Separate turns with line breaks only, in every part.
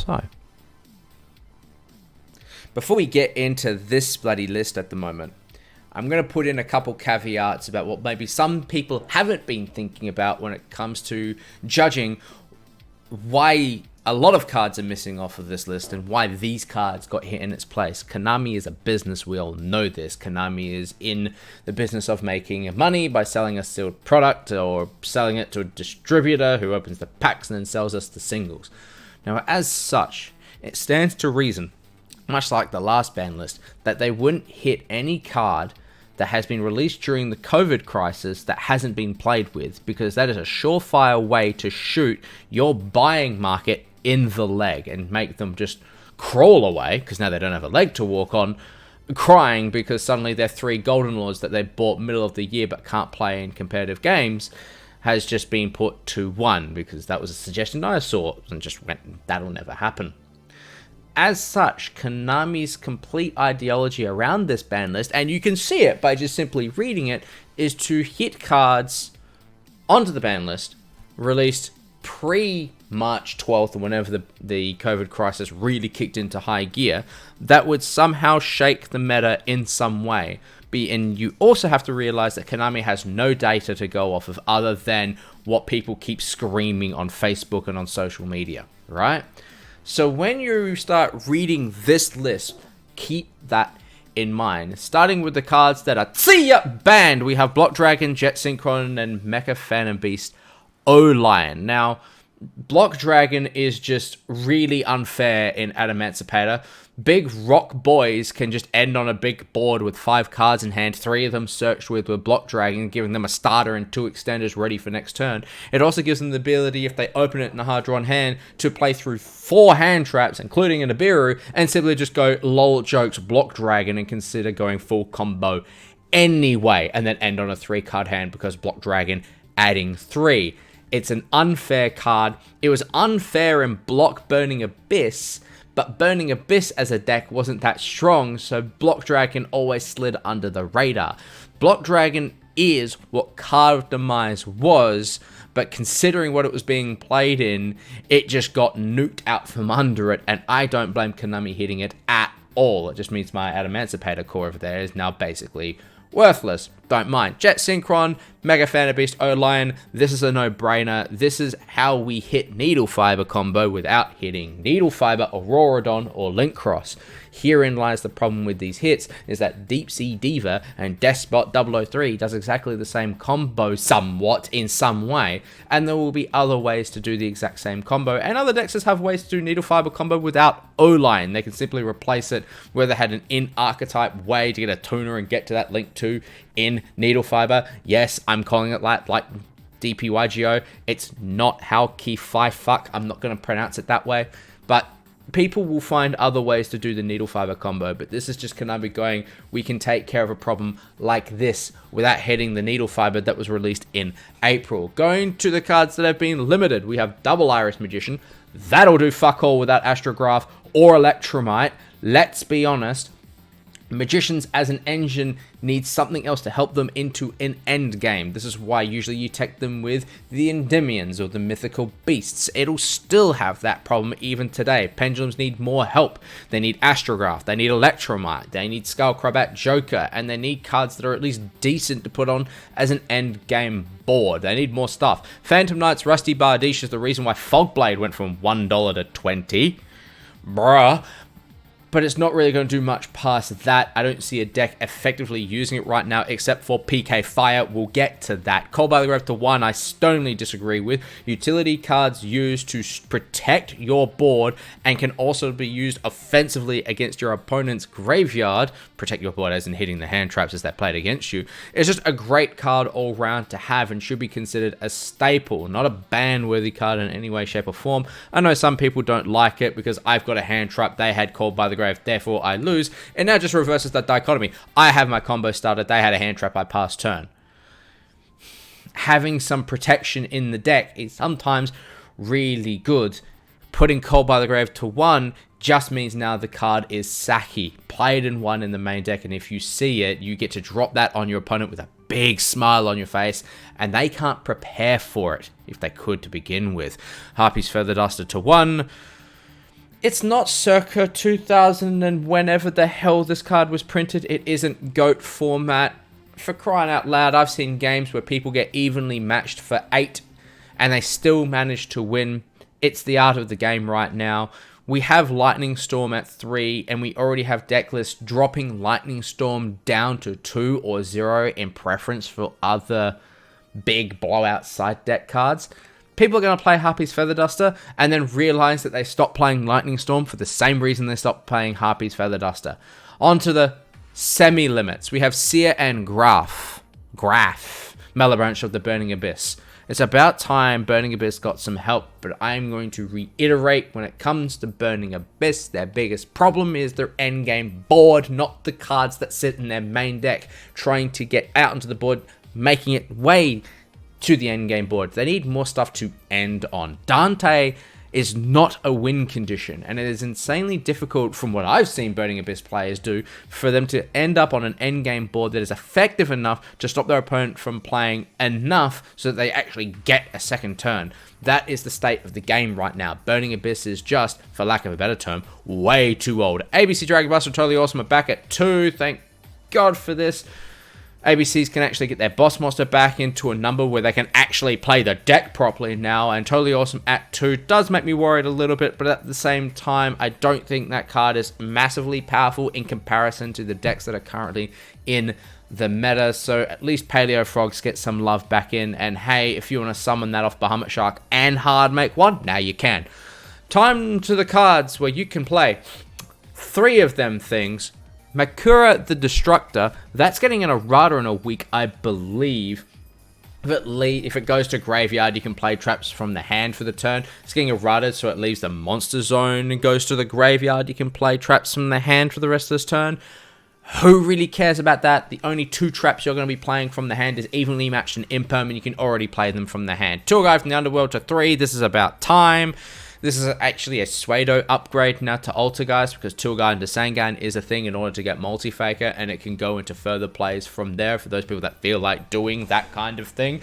So, before we get into this bloody list at the moment, I'm going to put in a couple caveats about what maybe some people haven't been thinking about when it comes to judging why a lot of cards are missing off of this list and why these cards got hit in its place. Konami is a business, we all know this. Konami is in the business of making money by selling a sealed product or selling it to a distributor who opens the packs and then sells us the singles. Now, as such, it stands to reason, much like the last ban list, that they wouldn't hit any card that has been released during the COVID crisis that hasn't been played with, because that is a surefire way to shoot your buying market in the leg and make them just crawl away, because now they don't have a leg to walk on, crying because suddenly their 3 Golden Lords that they bought middle of the year but can't play in competitive games has just been put to 1, because that was a suggestion I saw and just went, that'll never happen. As such, Konami's complete ideology around this ban list, and you can see it by just simply reading it, is to hit cards onto the ban list released pre-March 12th, or whenever the COVID crisis really kicked into high gear, that would somehow shake the meta in some way. And you also have to realize that Konami has no data to go off of other than what people keep screaming on Facebook and on social media, right? So when you start reading this list, keep that in mind. Starting with the cards that are banned, we have Block Dragon, Jet Synchron, and Mecha Phantom Beast O-Lion. Now, Block Dragon is just really unfair in Adamantipator. Big rock boys can just end on a big board with 5 cards in hand, 3 of them searched with Block Dragon, giving them a starter and 2 extenders ready for next turn. It also gives them the ability, if they open it in a hard-drawn hand, to play through 4 hand traps, including an Ibiru, and simply just go lol jokes Block Dragon and consider going full combo anyway, and then end on a 3-card hand because Block Dragon adding 3. It's an unfair card. It was unfair in Block Burning Abyss, but Burning Abyss as a deck wasn't that strong, so Block Dragon always slid under the radar. Block Dragon is what Card of Demise was, but considering what it was being played in, it just got nuked out from under it, and I don't blame Konami hitting it at all. It just means my Adamantipator core over there is now basically worthless. Don't mind. Jet Synchron, Mega Phantom Beast, O-Lion. This is a no-brainer. This is how we hit Needle Fiber combo without hitting Needle Fiber, Auroradon, or Link Cross. Herein lies the problem with these hits, is that Deep Sea Diva and Despot 003 does exactly the same combo somewhat in some way, and there will be other ways to do the exact same combo, and other decks just have ways to do Needle Fiber combo without O-Line. They can simply replace it where they had an in-archetype way to get a tuner and get to that Link 2 in Needle Fiber. Yes, I'm calling it like DPYGO. It's not how Key 5 fuck. I'm not going to pronounce it that way, but people will find other ways to do the Needle Fiber combo, but this is just Konami going, we can take care of a problem like this without hitting the Needle Fiber that was released in April. Going to the cards that have been limited, we have Double Iris Magician. That'll do fuck all without Astrograph or Electromite. Let's be honest, Magicians as an engine need something else to help them into an end game. This is why usually you take them with the Endymions or the Mythical Beasts. It'll still have that problem even today. Pendulums need more help. They need Astrograph, they need Electromite, they need Skullcrobat Joker, and they need cards that are at least decent to put on as an end game board. They need more stuff. Phantom Knight's Rusty Bardiche is the reason why Fogblade went from $1 to $20. Bruh. But it's not really going to do much past that. I don't see a deck effectively using it right now, except for PK Fire. We'll get to that. Call by the Grave to 1, I sternly disagree with. Utility cards used to protect your board and can also be used offensively against your opponent's graveyard. Protect your board as in hitting the hand traps as they're played against you. It's just a great card all round to have and should be considered a staple, not a ban-worthy card in any way, shape, or form. I know some people don't like it because I've got a hand trap, they had Called by the Grave, therefore I lose. It now just reverses that dichotomy. I have my combo started, they had a hand trap, I pass turn. Having some protection in the deck is sometimes really good. Putting Called by the Grave to 1 just means now the card is Saki. Played in 1 in the main deck, and if you see it, you get to drop that on your opponent with a big smile on your face, and they can't prepare for it if they could to begin with. Harpy's Feather Duster to 1. It's not circa 2000 and whenever the hell this card was printed. It isn't GOAT format. For crying out loud, I've seen games where people get evenly matched for 8 and they still manage to win. It's the art of the game right now. We have Lightning Storm at 3 and we already have deck lists dropping Lightning Storm down to 2 or 0 in preference for other big blowout side deck cards. People are going to play Harpy's Feather Duster and then realize that they stopped playing Lightning Storm for the same reason they stopped playing Harpy's Feather Duster. On to the semi-limits. We have Seer and Graph, Malebranche of the Burning Abyss. It's about time Burning Abyss got some help, but I'm going to reiterate, when it comes to Burning Abyss, their biggest problem is their endgame board, not the cards that sit in their main deck, trying to get out onto the board, making it way to the endgame board. They need more stuff to end on. Dante is not a win condition, and it is insanely difficult, from what I've seen Burning Abyss players do, for them to end up on an endgame board that is effective enough to stop their opponent from playing enough so that they actually get a second turn. That is the state of the game right now. Burning Abyss is just, for lack of a better term, way too old. ABC Dragon Buster Totally Awesome are back at 2. Thank God for this. ABCs can actually get their boss monster back into a number where they can actually play the deck properly now, and Totally Awesome at 2 does make me worried a little bit, but at the same time, I don't think that card is massively powerful in comparison to the decks that are currently in the meta, so at least Paleo Frogs get some love back in, and hey, if you want to summon that off Bahamut Shark and hard make one, now you can. Time to the cards where you can play 3 of them things. Makura the Destructor, that's getting an errata in a week, I believe. If it goes to graveyard, you can play traps from the hand for the turn. It's getting errated, so it leaves the monster zone and goes to the graveyard. You can play traps from the hand for the rest of this turn. Who really cares about that? The only 2 traps you're going to be playing from the hand is Evenly Matched and Imperm, and you can already play them from the hand. Tour Guide from the Underworld to 3. This is about time. This is actually a Suedo upgrade now to Altergeist, because Tour Guide into Sangan is a thing in order to get Multi-Faker, and it can go into further plays from there for those people that feel like doing that kind of thing.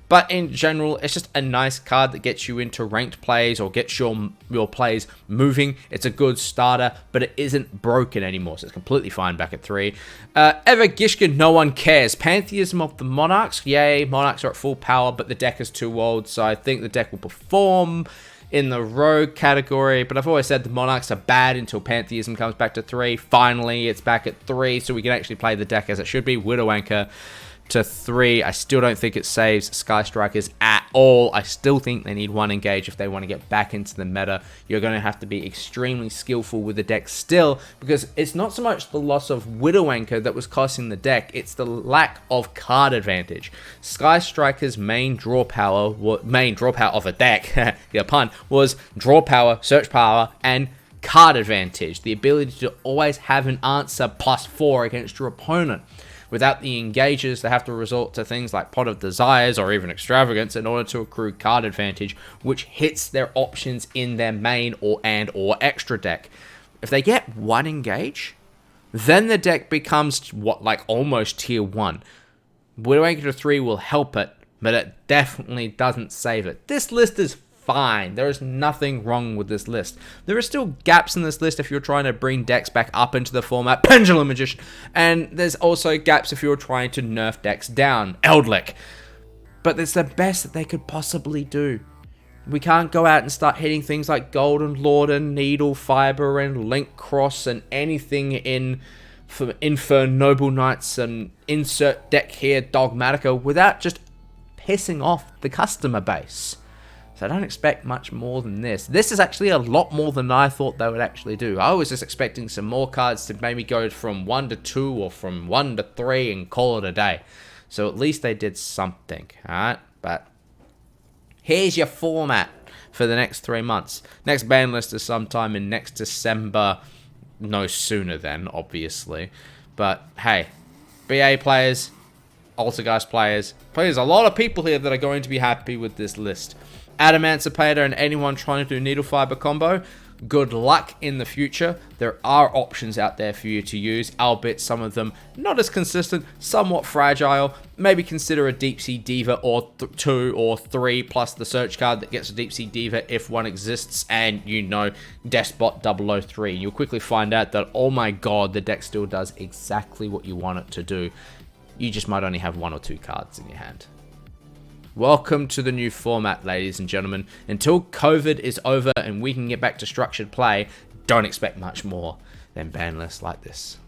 But in general, it's just a nice card that gets you into ranked plays or gets your plays moving. It's a good starter, but it isn't broken anymore, so it's completely fine back at 3. Ever Gishka, no one cares. Pantheism of the Monarchs, yay, Monarchs are at full power, but the deck is too old, so I think the deck will perform in the rogue category, but I've always said the Monarchs are bad until Pantheism comes back to 3. Finally, it's back at 3, so we can actually play the deck as it should be. Widow Anchor to 3. I still don't think it saves Sky Strikers at all. I still think they need 1 engage if they want to get back into the meta. You're going to have to be extremely skillful with the deck still, because it's not so much the loss of Widow Anchor that was costing the deck, it's the lack of card advantage. Sky Strikers' main draw power of a deck, the pun, was draw power, search power, and card advantage. The ability to always have an answer +4 against your opponent. Without the engages, they have to resort to things like Pot of Desires or even Extravagance in order to accrue card advantage, which hits their options in their main or extra deck. If they get 1 engage, then the deck becomes almost tier 1. Widow Anchor to 3 will help it, but it definitely doesn't save it. This list is fine. There is nothing wrong with this list. There are still gaps in this list if you're trying to bring decks back up into the format, Pendulum Magician, and there's also gaps if you're trying to nerf decks down, Eldlick. But it's the best that they could possibly do. We can't go out and start hitting things like Golden Lord and Needle Fiber and Link Cross and anything in Noble Knights and insert deck here, Dogmatica, without just pissing off the customer base. So I don't expect much more than this. This is actually a lot more than I thought they would actually do. I was just expecting some more cards to maybe go from 1 to 2 or from 1 to 3 and call it a day. So at least they did something, alright? But here's your format for the next 3 months. Next ban list is sometime in next December. No sooner then, obviously. But hey, BA players, Altergeist players, there's a lot of people here that are going to be happy with this list. Adamantipator and anyone trying to do needle fiber combo, good luck in the future. There are options out there for you to use, albeit some of them not as consistent, somewhat fragile. Maybe consider a Deep Sea Diva or 2 or 3 plus the search card that gets a Deep Sea Diva if one exists, and you know Despot 003. You'll quickly find out that, oh my god, the deck still does exactly what you want it to do. You just might only have 1 or 2 cards in your hand. Welcome to the new format, ladies and gentlemen. Until COVID is over and we can get back to structured play, don't expect much more than ban lists like this.